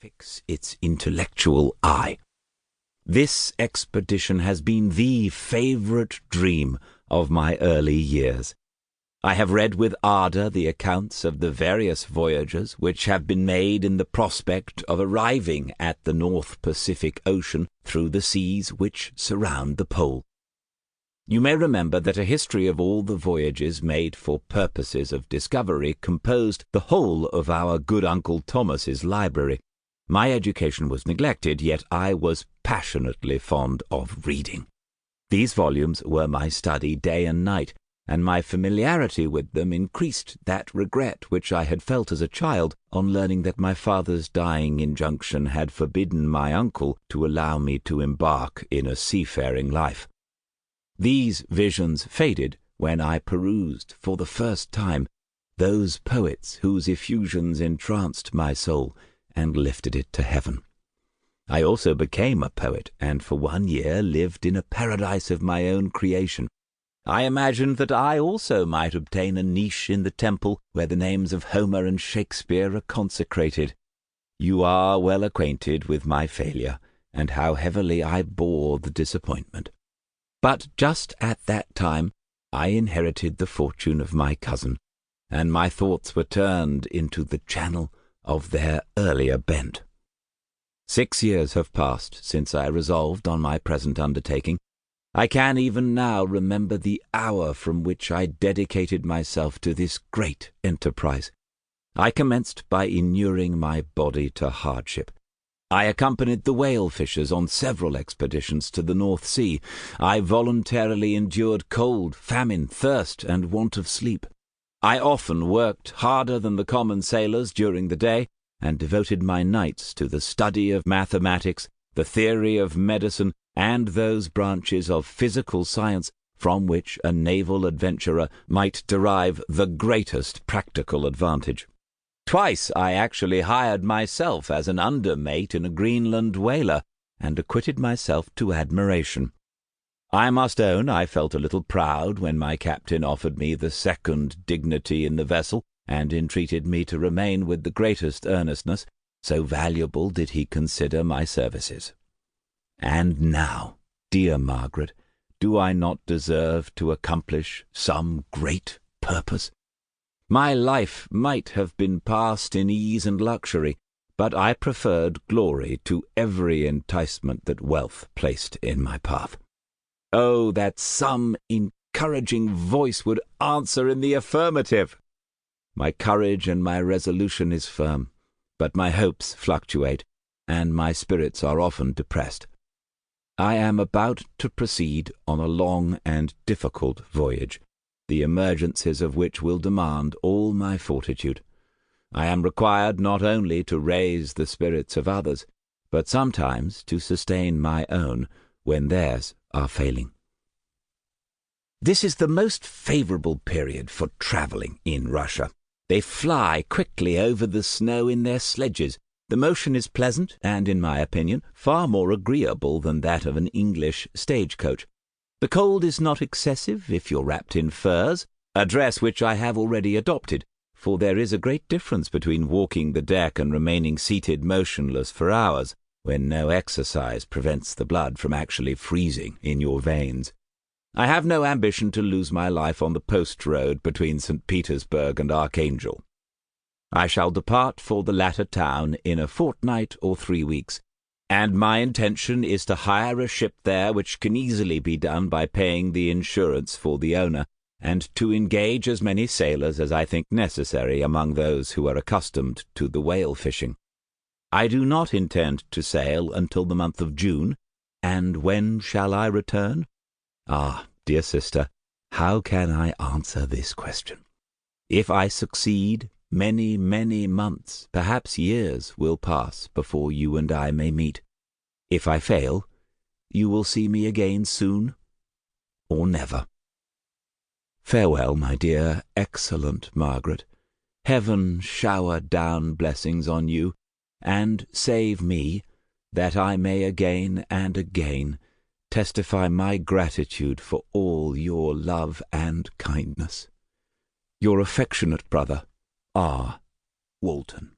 fix its intellectual eye. This expedition has been the favourite dream of my early years. I have read with ardour the accounts of the various voyages which have been made in the prospect of arriving at the North Pacific Ocean through the seas which surround the pole. You may remember that a history of all the voyages made for purposes of discovery composed the whole of our good Uncle Thomas's library. My education was neglected, yet I was passionately fond of reading. These volumes were my study day and night, and my familiarity with them increased that regret which I had felt as a child on learning that my father's dying injunction had forbidden my uncle to allow me to embark in a seafaring life. These visions faded when I perused for the first time those poets whose effusions entranced my soul and lifted it to heaven. I also became a poet, and for 1 year lived in a paradise of my own creation. I imagined that I also might obtain a niche in the temple where the names of Homer and Shakespeare are consecrated. You are well acquainted with my failure, and how heavily I bore the disappointment. But just at that time I inherited the fortune of my cousin, and my thoughts were turned into the channel of their earlier bent. 6 years have passed since I resolved on my present undertaking. I can even now remember the hour from which I dedicated myself to this great enterprise. I commenced by inuring my body to hardship. I accompanied the whale fishers on several expeditions to the North Sea. I voluntarily endured cold, famine, thirst, and want of sleep. I often worked harder than the common sailors during the day, and devoted my nights to the study of mathematics, the theory of medicine, and those branches of physical science from which a naval adventurer might derive the greatest practical advantage. Twice I actually hired myself as an undermate in a Greenland whaler, and acquitted myself to admiration. I must own I felt a little proud when my captain offered me the second dignity in the vessel, and entreated me to remain with the greatest earnestness, so valuable did he consider my services. And now, dear Margaret, do I not deserve to accomplish some great purpose? My life might have been passed in ease and luxury, but I preferred glory to every enticement that wealth placed in my path. Oh, that some encouraging voice would answer in the affirmative! My courage and my resolution is firm, but my hopes fluctuate, and my spirits are often depressed. I am about to proceed on a long and difficult voyage, the emergencies of which will demand all my fortitude. I am required not only to raise the spirits of others, but sometimes to sustain my own when theirs are failing. This is the most favourable period for travelling in Russia. They fly quickly over the snow in their sledges. The motion is pleasant and, in my opinion, far more agreeable than that of an English stagecoach. The cold is not excessive if you're wrapped in furs, a dress which I have already adopted, for there is a great difference between walking the deck and remaining seated motionless for hours, when no exercise prevents the blood from actually freezing in your veins. I have no ambition to lose my life on the post road between St. Petersburg and Archangel. I shall depart for the latter town in a fortnight or 3 weeks, and my intention is to hire a ship there, which can easily be done by paying the insurance for the owner, and to engage as many sailors as I think necessary among those who are accustomed to the whale fishing. I do not intend to sail until the month of June, and when shall I return? Ah, dear sister, how can I answer this question? If I succeed, many, many months, perhaps years, will pass before you and I may meet. If I fail, you will see me again soon, or never. Farewell, my dear, excellent Margaret. Heaven shower down blessings on you, and save me, that I may again and again testify my gratitude for all your love and kindness. Your affectionate brother, R. Walton.